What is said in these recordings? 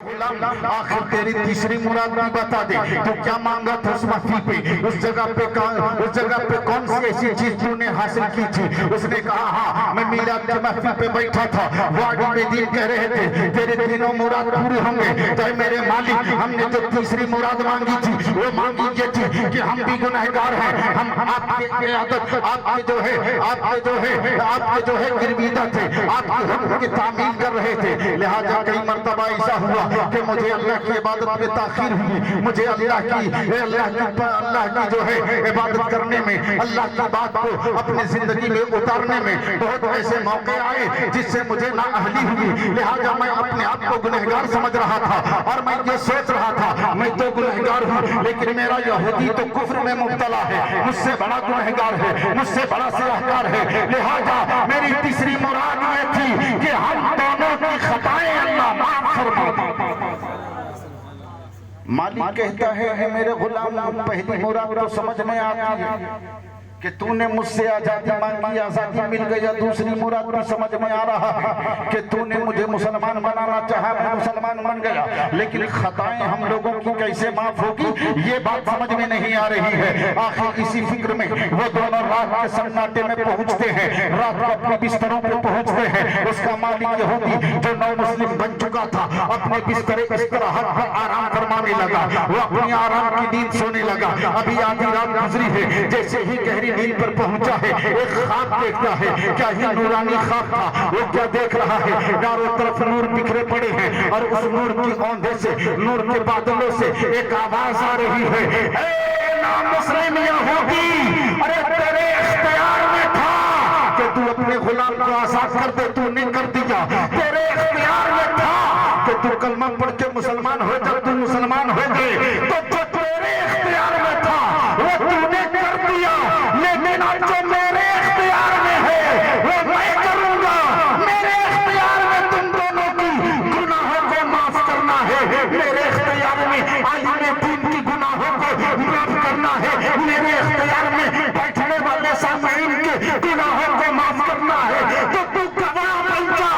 आखिर तेरी तीसरी मुराद भी बता दे। तो क्या मांगा था उस महफिल पे? उस जगह पे कौन सी ऐसी चीज तूने हासिल की थी? उसने कहा हाँ, मैं मीलाद के महफिल पे बैठा था, वादी में दीन कह रहे थे तेरे तीनों मुराद पूरे होंगे। तो मेरे मालिक, हमने जो तीसरी मुराद मांगी थी वो मांगी ये थी कि हम भी गुनहगार हैं, हम आपके आदत आपके जो है गिरवीदा थे, आपके हुक्म की तामील कर रहे थे। लिहाजा कई मर्तबा ऐसा हुआ कि मुझे अल्लाह की इबादत में ताखीर हुई, मुझे अल्लाह की जो है इबादत करने में, अल्लाह की बात को अपनी जिंदगी में उतारने में बहुत ऐसे मौके आए जिससे मुझे नाअहली हुई। लिहाजा मैं अपने आप को गुनहगार समझ रहा था और मैं ये सोच रहा था मैं तो गुनहगार हूँ, लेकिन मेरा यहूदी तो कुफ्र में मुब्तला है, मुझसे बड़ा गुनहगार है, मुझसे बड़ा सियाहकार है। लिहाजा मेरी तीसरी मुराद ये थी कि हम दोनों की खताएं अल्लाह माफ फरमा। मालिक कहता है मेरे गुलाम, पहली मुराद तो समझ में आती है कि तूने मुझसे आजादी मांगी, आजादी मिल गई। दूसरी मुराद भी समझ में आ रहा है कि तूने मुझे मुसलमान बनाना चाहा, मैं मुसलमान बन गया, लेकिन खताएं हम लोगों की कैसे माफ होगी ये बात समझ में नहीं आ रही है। आखिर इसी फिक्र में वो दोनों रात के सन्नाटे में पहुंचते हैं, रात को अपने बिस्तरों पे पहुंचते हैं। उसका मालिक यहूदी जो नौ मुस्लिम बन चुका था अपने बिस्तरे इस तरह आराम फरमाने लगा, वो अपनी आराम की नींद सोने लगा। अभी आधी रात गुजरी है, जैसे ही गहरी नींद पर पहुंचा है एक ख्वाब देखता है, क्या ही नूरानी ख्वाब था। वो क्या देख रहा है, चारों तरफ नूर बिखरे पड़े हैं और उस नूर की औंधे से, नूर के बादलों से एक आवाज आ रही है, ए नामुस्लिम यहूदी, अरे तेरे इख्तियार में था कि तू अपने गुलाम को आजाद कर दे, तूने कर दिया। तेरे इख्तियार में था कि तू कलमा पढ़ के मुसलमान हो, जब तू मुसलमान हो गए तो तेरे इख्तियार में था वो तूने कर दिया। लेकिन अब जो मेरे इख्तियार में है वो मैं करूंगा। मेरे इख्तियार में तुम दोनों की गुनाहों को माफ करना है, मेरे इख्तियार में आईने दीन की गुनाहों को माफ करना है, मेरे इख्तियार में बैठने वाले सामईन के गुनाहों को माफ करना है। तो तू गवाह बन जा,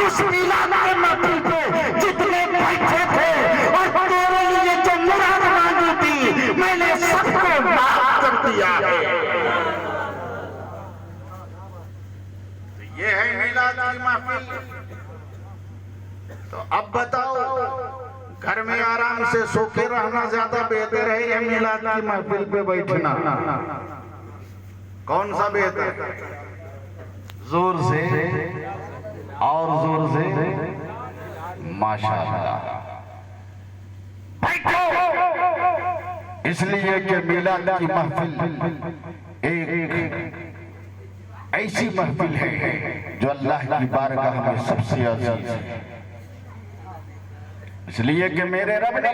इस मीलाद के महफिल पे जितने बैठे थे और तेरे लिए जो मुराद मांगी थी मैंने सबको माफ कर दिया है। ये है मीलाद की महफिल। तो अब बताओ, घर में आराम से सो के रहना ज्यादा बेहतर है या मीलाद की महफिल पे बैठना? कौन सा बेहतर? जोर से और जोर से माशाअल्लाह बैठो, इसलिए कि मीलाद की महफिल एक ऐसी महफिल है जो अल्लाह की बारगाह में सबसे अजीज है। इसलिए कि मेरे रब ने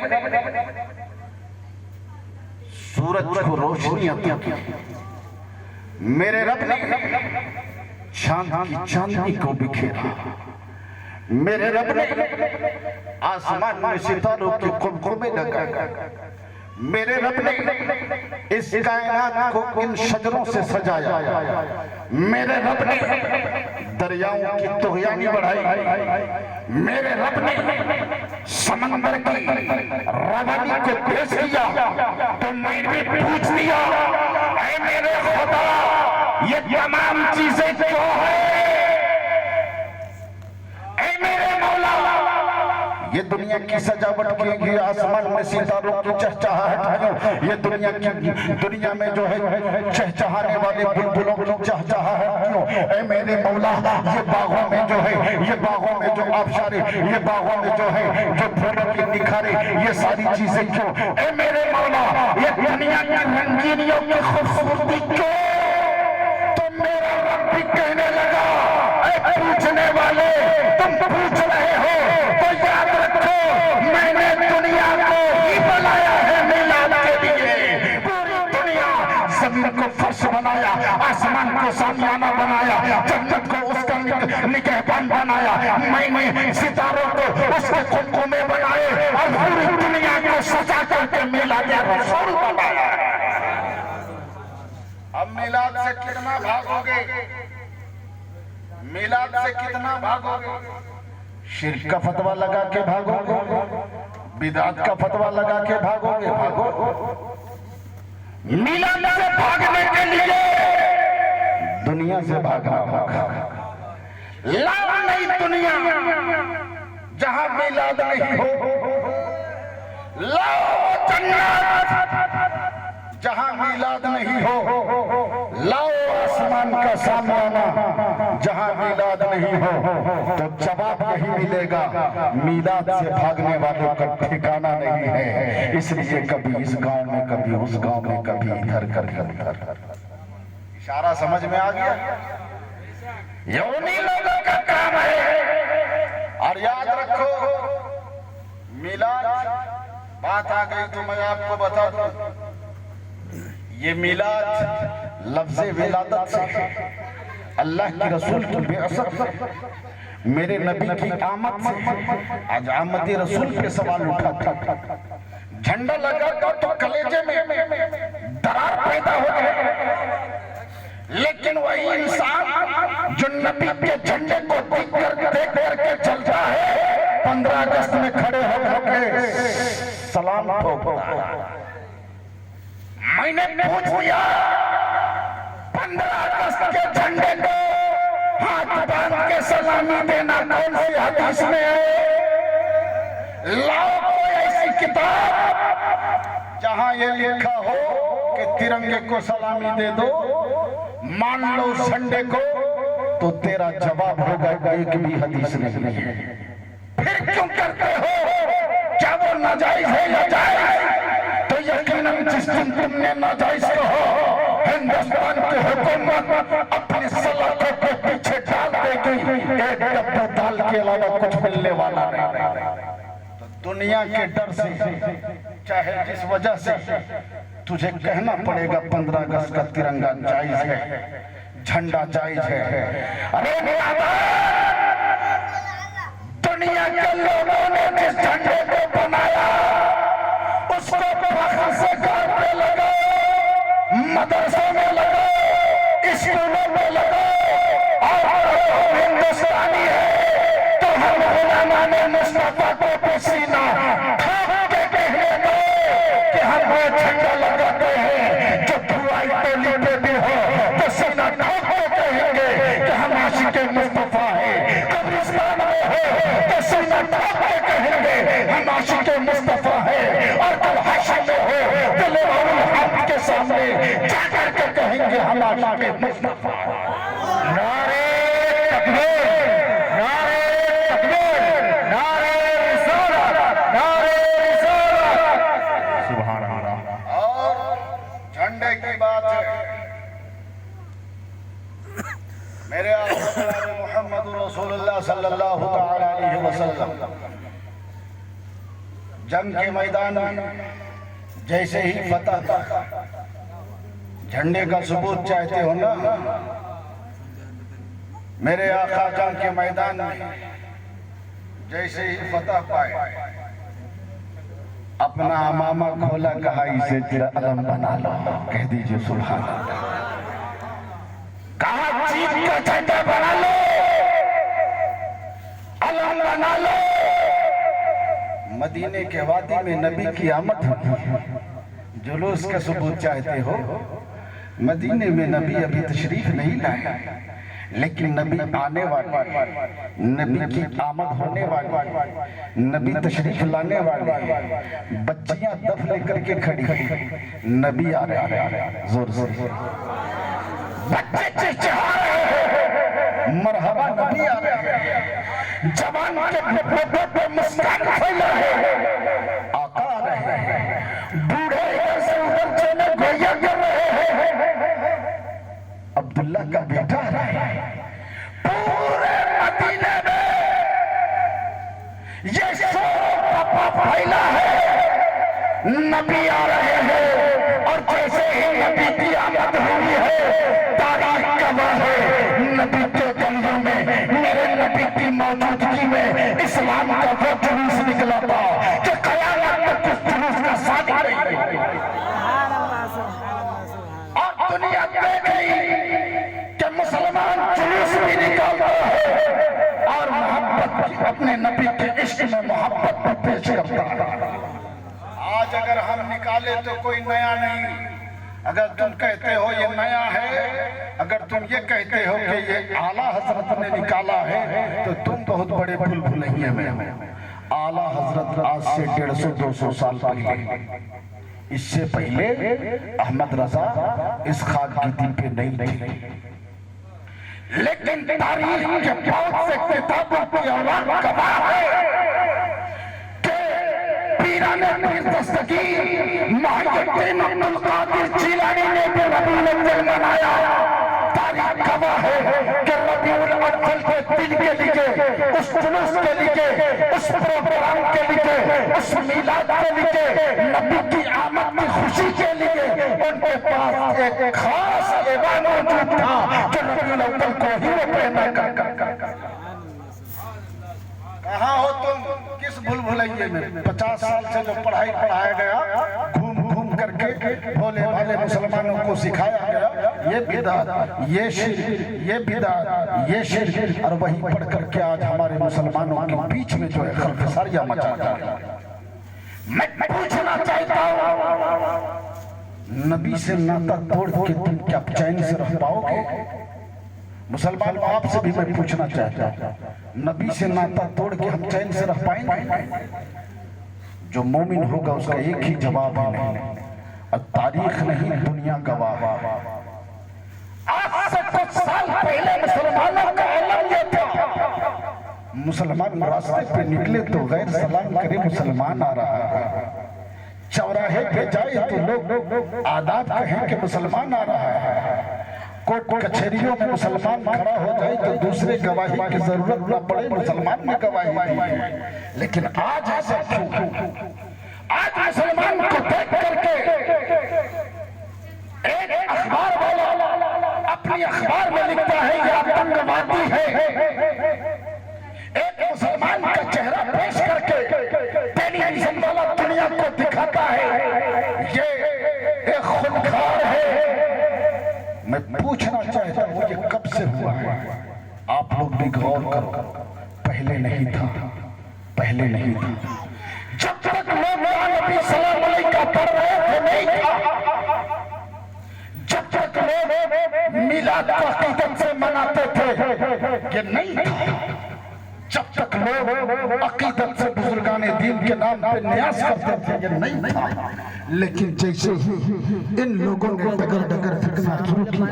सूरज को रोशनी अता की, मेरे रब ने चांद की चांदनी को बिखेरा, मेरे रब ने आसमान में सितारों के कुमकुमे लगाया, मेरे रब ने इस कायनात को इन शजरों से सजाया, मेरे रब ने दरियाओं की तुगयानी बढ़ाई, मेरे रब ने समंदर की रवानी को तेज किया। तो मैंने पूछ दिया, ऐ मेरे खुदा ये तमाम चीजें क्यों है? ऐ मेरे मौला ये दुनिया की सजावट की, आसमान में सितारों की चहचहाहट क्यों? ये दुनिया में जो है चहचहाने वाले बुलबुलों की चहचहाहट क्यों? ऐ मेरे मौला ये बागों में जो है, ये बागों में जो आबशारे, ये बागों में जो है जो फूलों की निखारे, ये सारी चीजें क्यों? ऐ मेरे मौला ये दुनिया की रंगीनियों की खूबसूरती क्यों? तो मेरा रब भी कहने लगा, ऐ पूछने वाले तुम पूछ रहे हो तो याद रखो मैंने दुनिया को ही बनाया है मीलाद के लिए। पूरी दुनिया, जमीन को फर्श बनाया, आसमान को सामियाना बनाया, जन्नत को उसका निगहबान बनाया, मैंने सितारों को उसके कुमकुमे बनाए और पूरी दुनिया को सजा करके मीलाद रसूल बनाया। अब मीलाद से कितना भागोगे? मीलाद से कितना भागोगे? शिर्क का फतवा लगा के भागोगे, बिदात का फतवा लगा के भागोगे, भागो। मिलाद से भागने के लिए दुनिया से भागना होगा। लाओ नई दुनिया जहां मिलाद नहीं हो, लाओ जन्नत जहां मिलाद नहीं हो, लाओ आसमान का सामना जहां मिलाद नहीं हो। तो जवाब यही मिलेगा, मिलाद से भागने वालों का ठिकाना नहीं है। इसलिए कभी इस गांव में, कभी उस गांव में, कभी इधर, कभी उधर। इशारा समझ में आ गया? ये उन्हीं लोगों का काम है। और याद रखो, मिलाद बात आ गई तो मैं आपको बता दूं, ये मिलाद लफ्ज़े विलादत से, अल्लाह के रसूल की बेअसत से, मेरे नबी की आमद से। आज आमद रसूल पे सवाल उठा था, झंडा लगा तो कलेजे में दरार पैदा हो गई। लेकिन वही इंसान जो नबी के झंडे को देख करके चलता है, 15 अगस्त में खड़े होकर सलाम ठोकता है। मैंने पूछ लिया, 15 अगस्त के झंडे को हाथ बांध के सलामी देना कौन सी हदीस में है? लाओ कोई ऐसी किताब जहां ये लिखा हो कि तिरंगे को सलामी दे दो, मान लो झंडे को, तो तेरा जवाब होगा एक भी हदीस नहीं है। फिर क्यों करते हो? क्या वो नाजायज है या जायज? तो यकीनन जिस दिन तुमने नाजायज कहो, हिंदुस्तान की हुकूमत अपनी सलाखों के पीछे डाल देगी। एक डब्बा दाल के अलावा कुछ मिलने वाला नहीं। तो दुनिया के डर से, चाहे जिस वजह से, तुझे कहना पड़ेगा 15 अगस्त का तिरंगा जायज है, झंडा जायज है। अरे दुनिया के लोगों ने जिस झंडे को बनाया, उसको फख्र से घर पे लगाओ, मदरसों में लगाओ, स्कूलों में लगाओ। और हम हिंदुस्तानी है तो हम गुलामान मुस्तफा को पसीना ठोक के कहने दो कि हम वो झंडा लगाते हैं जो धुआई टोली पे भी हो, पसीना ठोक के कहेंगे कि हम आशिक़े मुस्तफा है। कब्रिस्तान में हो, पसीना ठोक के कहेंगे हम आशिक़े मुस्तफा है। और कल हश्र में हो, दिल हक के सामने जाकर के कहेंगे हम आशिक़े मुस्तफा। नारे तकबीर, नारे तकबीर, नारे रिसालत, नारे रिसालत। सुभान अल्लाह। और झंडे की बात है, मेरे आका मोहम्मद रसूलुल्लाह सल्लल्लाहु अलैहि वसल्लम जंग के मैदान में जैसे ही फतह, झंडे का सबूत चाहते हो ना, मेरे आका जंग के मैदान में जैसे ही फतह पाए, अपना अमामा खोला, कहा इसे तेरा अलम बना लो। कह दीजिए सुभान अल्लाह। कहा चीन का झंडा बना लो, अलम बना लो। मदीने के वादी में नबी की आमद हुई, जुलूस का सबूत चाहते हो? मदीने में नबी अभी तशरीफ नहीं लाए, लेकिन नबी आने वाले, नबी की आमद होने वाली, नबी तशरीफ लाने वाले। बच्चियां दफ लेकर के खड़ी, नबी आ रहे हैं, जोर जोर बच्चे चिल्ला रहे हैं, मरहबा नबी आ रहे हैं। जवान के मुंह पे मुस्कान फैला है, आका आ रहे हैं। बूढ़े इधर से उधर चले गोया कर रहे हैं, अब्दुल्ला का बेटा आ रहा है। पूरे मदीने में ये शोर फैला है, नबी आ रहे हैं। और जैसे ही नबी की आमद हुई है, तारीख गवाह है, नबी के गलियों में, मेरे नबी की मौजूदगी में इस्लाम का वो जुलूस निकला था जो कयामत में कुछ जुलूस का साथ नहीं। और दुनिया देख गई कि मुसलमान जुलूस भी निकालता है और मोहब्बत अपने नबी के इश्क में मोहब्बत में पेश करता है। आज अगर हम निकाले तो कोई नया नहीं, अगर तुम कहते हो ये नया है, अगर तुम ये कहते हो कि ये आला हजरत ने निकाला है, तो तुम बहुत बड़े भूलभुलैया में। आला हजरत आज से 150-200 साल पहले, इससे पहले अहमद रजा इस खाकगीती पे नहीं थे, लेकिन तारीख के बहुत से किताबों की औलाद गवाह है कि पीराने पीर दस्तगीर मुहिद्दीन अब्दुल कादिर जिलानी ने भी रबीउल अव्वल मनाया। तारीख गवाह है कि रबीउल अव्वल के दिन के लिए, उस जुलूस के लिए, उस प्रोग्राम के लिए, उस मिलाद के लिए, नबी की आमद की खुशी के लिए उनके पास एक खास ऐवान मौजूद था कि रबीउल अव्वल को ही वो पहना कर। कहाँ हो तुम? किस भूलभुलैये में? 50 साल से जो पढ़ाई पढ़ाया गया, घूम घूम करके भोले भाले मुसलमानों को सिखाया गया, ये बिदअत, ये शिर्क, ये बिदअत, ये शिर्क, और वही पढ़ करके आज हमारे मुसलमानों के बीच में जो है खलफसारियां मचा रहा है। मैं पूछना चाहता हूँ, नबी से नाता तोड़ के तुम क्या चैन से रह पाओगे? मुसलमान आपसे भी मैं पूछना चाहता हूँ, नबी से नाता तोड़ के हम चैन से रह पाएंगे? जो मोमिन होगा उसका एक ही जवाब है नहीं, और तारीख नहीं दुनिया गवाह। आज से कुछ साल पहले मुसलमानों का ऐलान ये था, मुसलमान रास्ते पे निकले तो गैर सलाम करे मुसलमान आ रहा है, चौराहे पे जाए तो लोग आदाब कहें कि मुसलमान आ रहा है, कोर्ट कचहरियों में मुसलमान खड़ा हो जाए तो दूसरे गवाही की जरूरत न पड़े, मुसलमान में गवाही दी। लेकिन आज ऐसा क्यों? आज मुसलमान को देख करके एक अखबार वाला अपनी अखबार में लिखता है ये आतंकवादी है, एक मुसलमान का चेहरा पेश करके टेलीविजन वाला दुनिया को दिखाता है ये एक खूनखार है। मैं पूछना चाहता हूँ ये कब से हुआ है? आप लोग भी गौर करो, पहले नहीं था, पहले नहीं था। जब तक लोग नबी सल्लल्लाहु अलैहि वसल्लम पढ़ रहे थे नहीं था, जब तक लोग मिलाद को अकीदत से मनाते थे ये नहीं था, जब तक लोग अकीदत से बुजुर्गाने दीन के नाम पे न्यास करते थे ये नहीं था। लेकिन जैसे इन लोगों ने डगर डगर फिरना शुरू किया,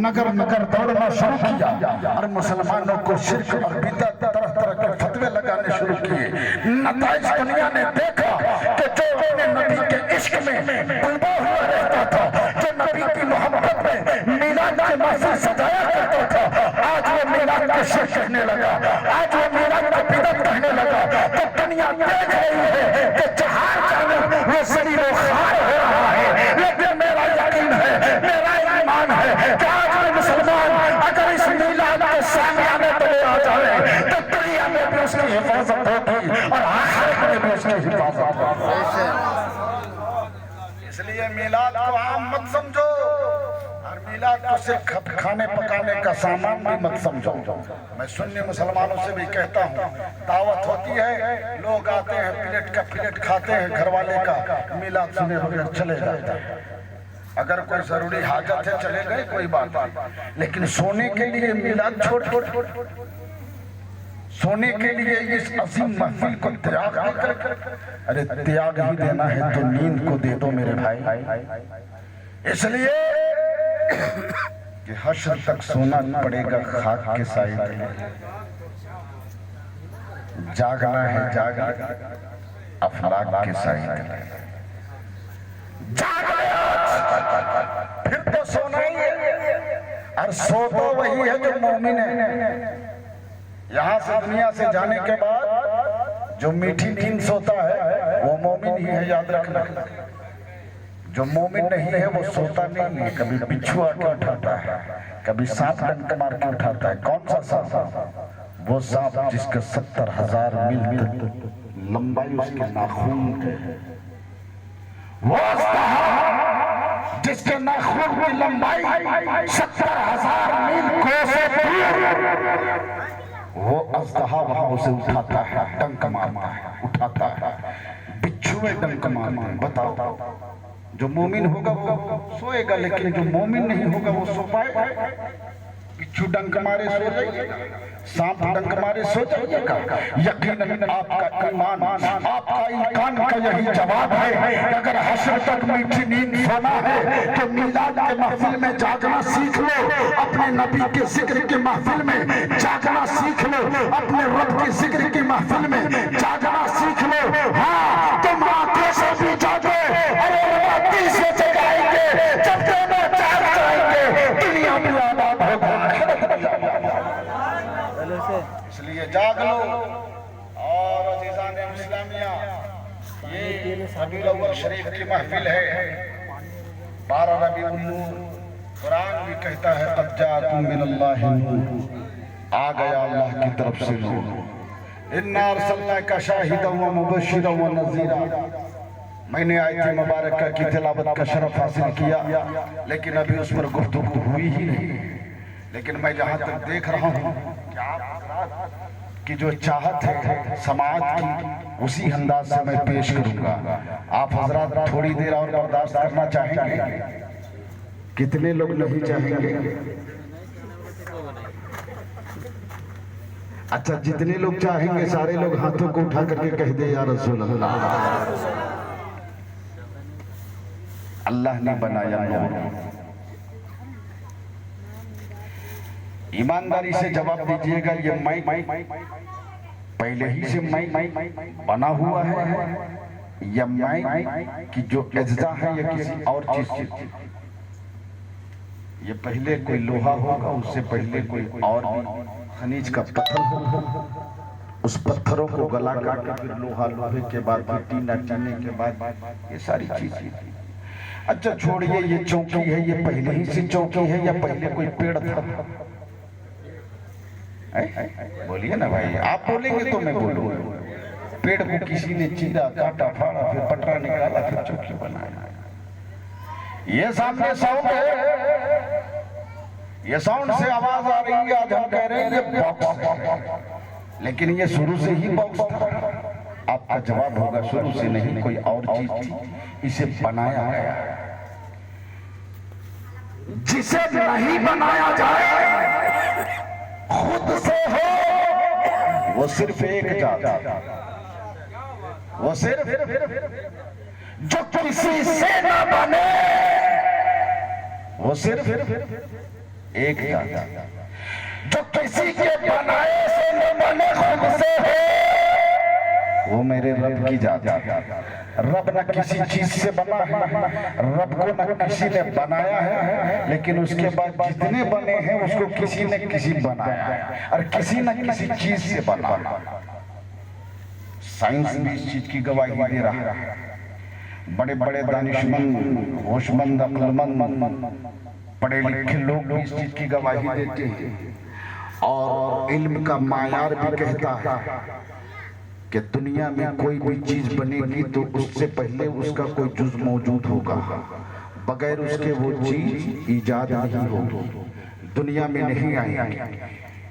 नगर नगर दौड़ना शुरू किया और मुसलमानों को शिर्क और बिदअत तरह तरह के फतवे लगाने शुरू किए, नताइज दुनिया ने देखा कि जो अपने नबी के इश्क में डूबा हुआ रहता था, जो नबी की मोहब्बत में मिलाद के महफिल सजाया करता था, आज वो मिलाद को शिर्क कहने लगा, आज वो मिलाद को बिदअत कहने लगा। तो दुनिया देख रही है कि जहां जाने वो शरीर खार हो रहा है, लेकिन मेरा यकीन है, मेरा ईमान है कि आज मैं मुसलमान अगर इस मिलाद के सामने तो आ जाए तो दुनिया में भी उसकी हिफाजत होगी और आखिरत में भी उसकी हिफाजत होगी। इसलिए मिलाद को आम मत समझो और मिलाद को सिर्फ खाने पकाने का सामान भी मत समझो। मैं सुन्नी मुसलमानों से भी कहता हूँ, दावत होती है, लोग आते हैं, प्लेट का प्लेट खाते हैं, घर वाले का मिलाद सुने बगैर चले जाते हैं। अगर कोई जरूरी हाजत है चले गए कोई बात नहीं, लेकिन सोने के लिए मिलाद छोड़, सोने के लिए इस अजीम महफिल को त्याग कर, अरे त्याग ही देना है तो नींद को दे दो मेरे भाई। इसलिए कि हश्र तक सोना पड़ेगा खाक के साए तले, जागना है जागना अफलाक के साए तले, फिर तो सोना ही है। और सो तो वही है जो मोमिन है। यहाँ से दुनिया से जाने के बाद जो मीठी नींद सोता है वो मोमिन ही है, याद रखना। जो मोमिन नहीं है वो सोता नहीं है, कभी बिच्छू आके उठाता है, कभी सांप डंक मार के उठाता है। कौन सा सांप? वो सांप जिसके 70,000 मील लंबाई उसके नाखून है, वो जिसके नाखून की लंबाई 70,000 मील कोस है, वो अज़दहा वहां उसे उठाता है, डंक मारता है, उठाता है, बिच्छू में डंक मारते हैं। बताओ, जो मोमिन होगा वो सोएगा, लेकिन जो मोमिन नहीं होगा वो सो पाएगा? बिच्छू डंक मारे सो जाइएगा, सांप डंक मारे सो जाइएगा? यकीनन आपका ईमान, आपका ईमान का यही जवाब है। अगर हश्र तक मीठी नींद सोना है तो मिलाद के महफिल में जागना सीख लो, अपने नबी के जिक्र की महफिल में जागना सीख लो, अपने रब के जिक्र की महफिल में जागना सीख लो। हाँ, तुम आंखों से भी जागे, अरे राती से जगाएंगे, जब दोनों जाग जाएंगे दुनिया में आबाद होगा। इसलिए जाग लो। और अज़ीज़ान इस्लामिया, ये रबीउल अव्वल शरीफ की महफिल है, 12 रबीउल नूर। कुरान भी कहता है क़द जाअकुम मिनल्लाहि नूर, आ गया अल्लाह की तरफ से नूर। इन्ना अरसलनाका शाहिदन व मुबश्शिरन व नज़ीरा। मैंने आयत मुबारक की तिलावत का शरफ हासिल किया, लेकिन अभी उस पर गुफ्तगू हुई ही नहीं। लेकिन मैं जहाँ तक देख रहा हूँ कि जो चाहत है समाज की, उसी अंदाज से मैं पेश करूंगा। आप हजरात थोड़ी देर और बर्दाश्त करना चाहेंगे? कितने लोग नहीं चाहेंगे? अच्छा, जितने लोग चाहेंगे सारे लोग हाथों को उठा करके कह दे या रसूल अल्लाह। अल्लाह ने बनाया नूर। ईमानदारी से जवाब दीजिएगा, ये माइक पहले ही से माइक बना हुआ है या माइक की जो अज्जा है या किसी और चीज? ये पहले कोई लोहा होगा, उससे पहले कोई और भी खनिज का पत्थर होगा, उस पत्थरों को गला काट फिर लोहा, लोहे के बाद फिर टीना, टीने के बाद ये सारी चीजें। अच्छा छोड़िए, ये चौकी है, ये पहले ही से चौकी है या पहले कोई पेड़ था? बोलिए ना भाई, आप बोलेंगे तो मैं बोलूंगा। पेड़ को किसी ने चीरा, काटा, फाड़ा, फिर पटरा निकाला, फिर चौकी बनाया। ये सामने साउंड है, ये साउंड से आवाज आ रही है, आज हम कह रहे हैं ये बॉक्स, लेकिन ये शुरू से ही बॉक्स था। आपका जवाब होगा शुरू से नहीं, कोई और चीज थी, इसे बनाया गया। जिसे नहीं बनाया जाए खुद से हो, वो सिर्फ एक जात, वो सिर्फ जो किसी से ना बने, वो सिर्फ एक जात, जो किसी के बनाए से न बने खुद से हो, वो मेरे रब की जात है। रब न किसी चीज से बना है, रब को न किसी ने बनाया है, लेकिन उसके बाद जितने बने हैं उसको किसी ने किसी बनाया है, और किसी न किसी चीज से बना। साइंस भी इस चीज की गवाही दे रहा है। बड़े बड़े दानिशमंद, होशमंद, अक्लमंद, पढ़े लिखे लोग भी इस चीज की गवाही देते हैं। और इल्म का मायार भी कहता है कि दुनिया में कोई भी चीज बनेगी तो उससे पहले उसका कोई जुज मौजूद होगा, बगैर उसके वो चीज ईजाद नहीं होगी, दुनिया में नहीं आएगी।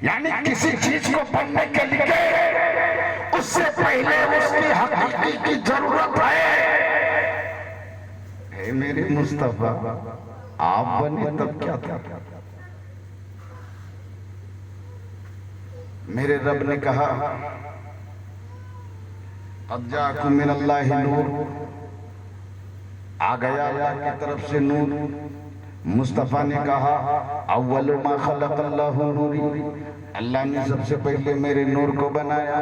यानी किसी चीज को बनने के लिए उससे पहले उसकी हकीकत की जरूरत है। मेरे मुस्तफा, आप बने तब क्या था? मेरे रब ने कहा क़द जाअकुम मिनल्लाहि नूर, आ गया अल्लाह की तरफ से नूर। मुस्तफ़ा ने कहा अव्वलु मा खलक़ल्लाहु नूरी, अल्लाह ने सबसे पहले मेरे नूर को बनाया।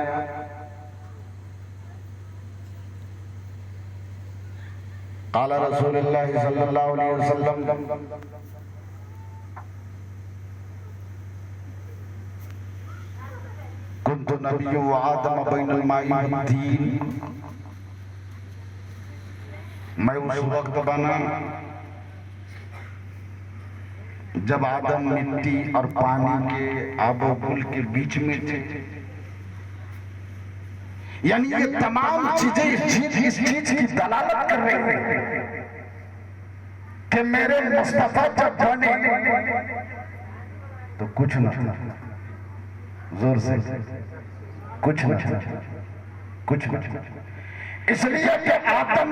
क़ाला रसूलुल्लाह सल्लल्लाहु अलैहि वसल्लम, कुन्तु नबिय्यु व आदम बैनल माई वद्दीन, मैं उस वक्त बना जब आदम मिट्टी और पानी के आबोगुल के बीच में थे। यानी ये तमाम चीजें इस चीज की दलालत कर रही हैं कि मेरे मुस्तफा जब बने तो कुछ न था, जोर से कुछ ना कुछ ना, इसलिए कि आदम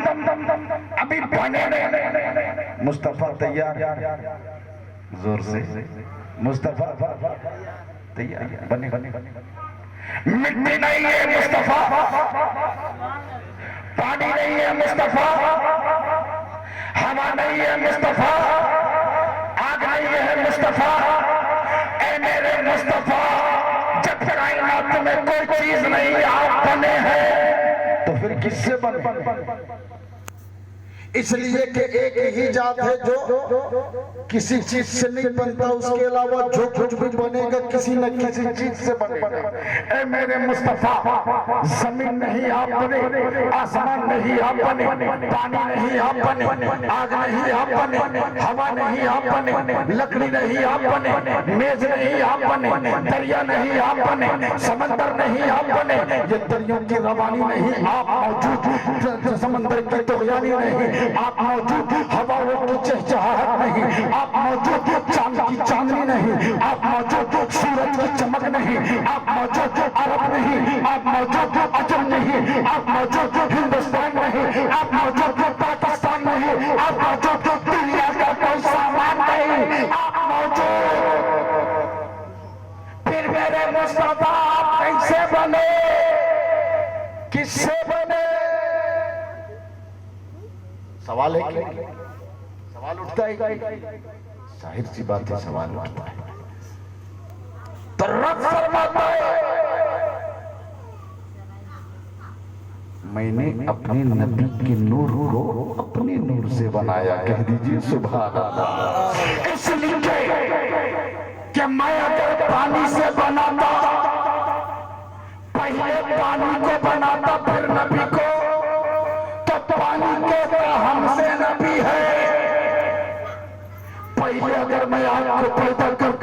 अभी बने नहीं। मुस्तफा तैयार, जोर से मुस्तफा तैयार, बने मिट्टी नहीं है मुस्तफा, पानी नहीं है मुस्तफा, हवा नहीं है मुस्तफा, आग नहीं है मुस्तफा। ऐ मेरे मुस्तफा, जब कायनात में कोई चीज नहीं आप बने हैं तो फिर किससे बने? इसलिए कि एक ही जात है जो किसी चीज से नहीं बनता, उसके अलावा जो कुछ भी बनेगा किसी न किसी चीज से बनेगा। ऐ मेरे मुस्तफा, जमीन नहीं आप बने, आसमान नहीं आप बने, पानी नहीं आप बने, आग नहीं आप बने, हवा नहीं आप बने, लकड़ी नहीं आप बने, मेज नहीं आप बने, दरिया नहीं आप बने, समंदर नहीं आप बने। ये दरियों की रवानी नहीं आप मौजूद, समंदर की तुगयानी नहीं आप मौजूद, हवाओं की चहचहाहट नहीं आप मौजूद, चांद की चांदनी नहीं आप मौजूद, सूरज की चमक नहीं आप मौजूद, अरब नहीं आप मौजूद, अजम नहीं आप मौजूद, हिंदुस्तान नहीं आप मौजूद, पाकिस्तान नहीं आप मौजूद, दुनिया का कोई सामान नहीं आप मौजूद। फिर मेरे मुस्तफा आप कैसे बने, किससे बने? सवाल है कि सवाल उठता है, जाहिर सी बात है सवाल उठता है। तो रब फरमाता है मैंने अपने नबी के नूर को अपने नूर से बनाया, कह दीजिए सुभान अल्लाह। इसलिए कि मैं अगर पानी से बनाता, पहले पानी को बनाता फिर नबी को, पानी के हमसे नबी है। पहले अगर मैं आपको पैदा करता